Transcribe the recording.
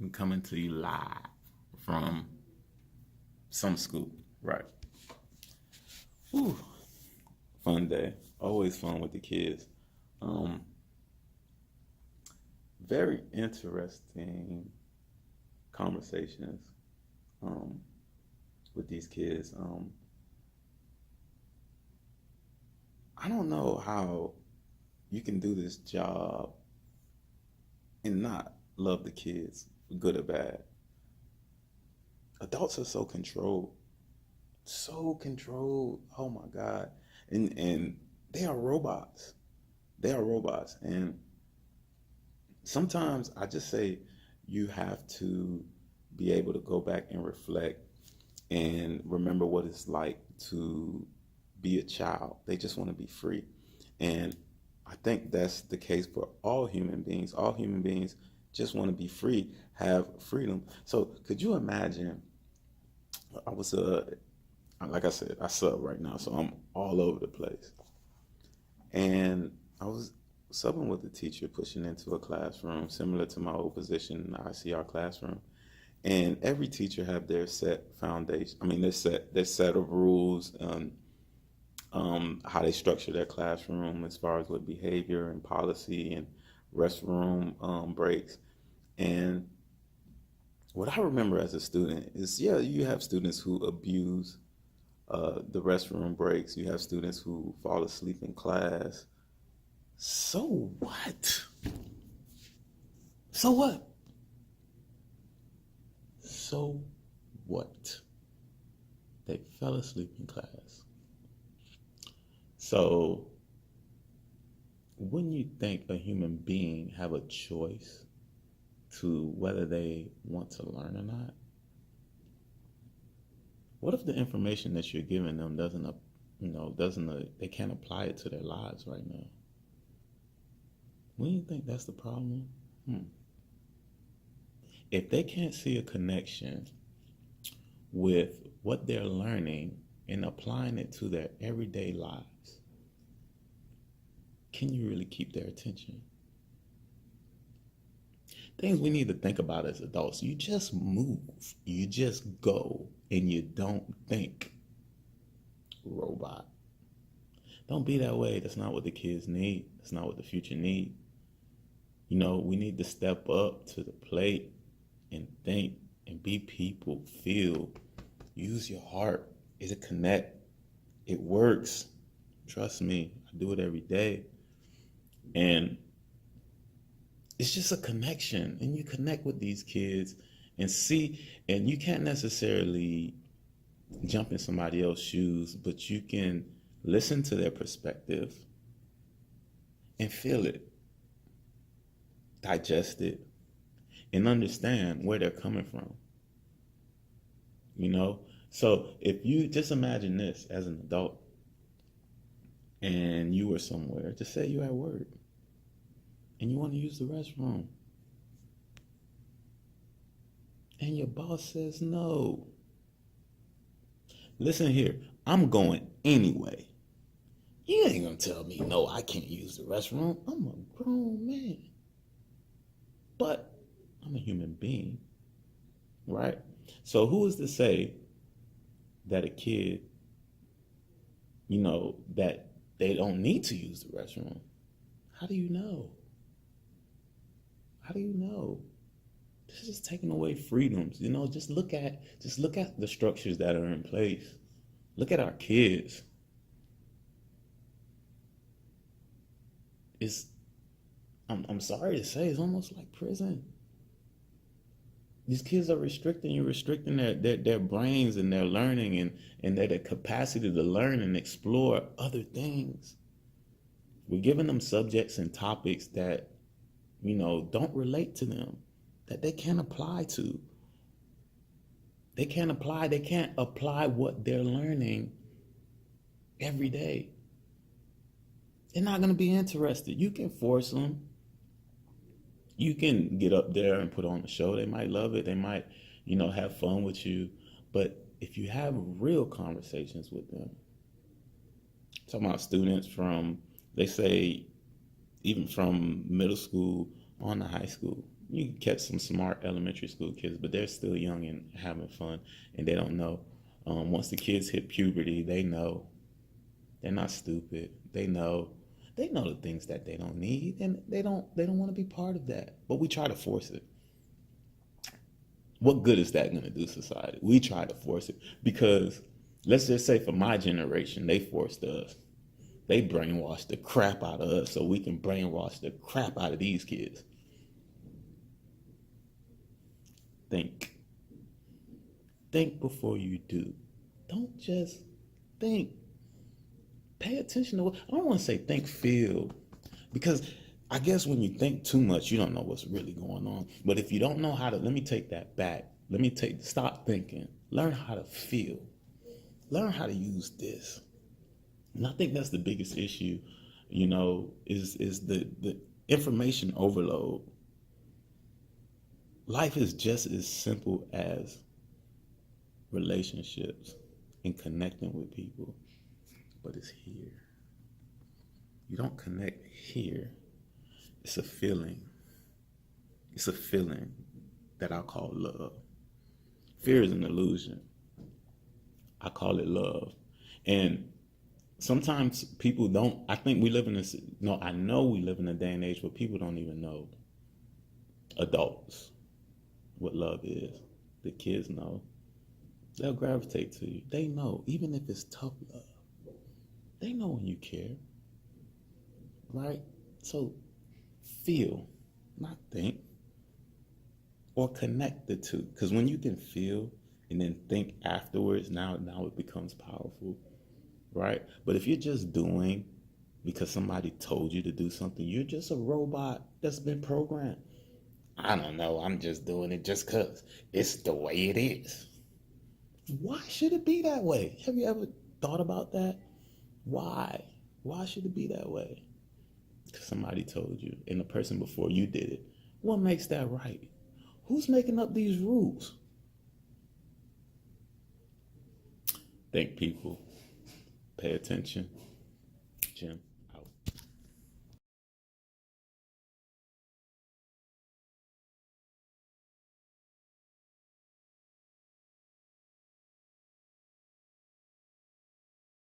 I'm coming to you live from some school. Right. Whew. Fun day. Always fun with the kids. Um, Very interesting conversations um, with these kids. I don't know how you can do this job and not love the kids, good or bad. Adults are so controlled, so controlled. Oh my God. And they are robots. They are robots. And sometimes I just say you have to be able to go back and reflect and remember what it's like to be a child. They just want to be free. And I think that's the case for all human beings. All human beings just want to be free, have freedom. So could you imagine? I was like I said, I sub right now, so I'm all over the place. And I was subbing with a teacher pushing into a classroom similar to my old position in the ICR classroom. And every teacher have their set foundation. I mean, their set of rules, how they structure their classroom as far as with behavior and policy and restroom breaks. And what I remember as a student is, yeah, you have students who abuse the restroom breaks. You have students who fall asleep in class. So what? So what? So what? They fell asleep in class. So wouldn't you think a human being have a choice to whether they want to learn or not? What if the information that you're giving them doesn't they can't apply it to their lives right now? Wouldn't you think that's the problem? Hmm. If they can't see a connection with what they're learning and applying it to their everyday lives, can you really keep their attention? Things we need to think about as adults. You just move, you just go, and you don't think. Robot. Don't be that way. That's not what the kids need. That's not what the future need. We need to step up to the plate and think and be people, feel, use your heart. It'll connect. It works. Trust me, I do it every day. And it's just a connection. And you connect with these kids and see, and you can't necessarily jump in somebody else's shoes, but you can listen to their perspective and feel it, digest it, and understand where they're coming from. So if you just imagine this as an adult and you were somewhere, just say you're at work and you want to use the restroom and your boss says no. Listen here, I'm going anyway. You ain't gonna tell me no, I can't use the restroom. I'm a grown man. But I'm a human being, right? So who is to say that a kid, that they don't need to use the restroom? How do you know? How do you know? This is taking away freedoms. Just look at the structures that are in place. Look at our kids. It's I'm sorry to say, it's almost like prison. These kids are restricting their brains and their learning and their capacity to learn and explore other things. We're giving them subjects and topics that, don't relate to them, that they can't apply to. They can't apply what they're learning every day. They're not going to be interested. You can force them. You can get up there and put on a show. They might love it. They might, have fun with you. But if you have real conversations with them, talking about students from, they say, even from middle school on to high school, You can catch some smart elementary school kids, but they're still young and having fun, and they don't know. Once the kids hit puberty, they know they're not stupid. They know the things that they don't need, and they don't want to be part of that. But we try to force it. What good is that going to do society? We try to force it because let's just say for my generation, they forced us. They brainwashed the crap out of us so we can brainwash the crap out of these kids. Think. Think before you do. Don't just think. Pay attention to what I don't want to say think, feel. Because I guess when you think too much, you don't know what's really going on. But if you don't know how to, let me take that back. Stop thinking. Learn how to feel. Learn how to use this. And I think that's the biggest issue, is the information overload. Life is just as simple as relationships and connecting with people, but it's here. You don't connect here. It's a feeling. It's a feeling that I call love. Fear is an illusion. I call it love. And sometimes people don't, I think we live in this, no, I know we live in a day and age where people don't even know, adults, what love is. The kids know. They'll gravitate to you. They know, even if it's tough love, they know when you care, right? So feel, not think, or connect the two. Because when you can feel and then think afterwards, now it becomes powerful, right? But if you're just doing because somebody told you to do something, you're just a robot that's been programmed. I don't know, I'm just doing it just because it's the way it is. Why should it be that way? Have you ever thought about that? Why? Why should it be that way? Because somebody told you, and the person before you did it. What makes that right? Who's making up these rules? Think, people. Pay attention. Jim.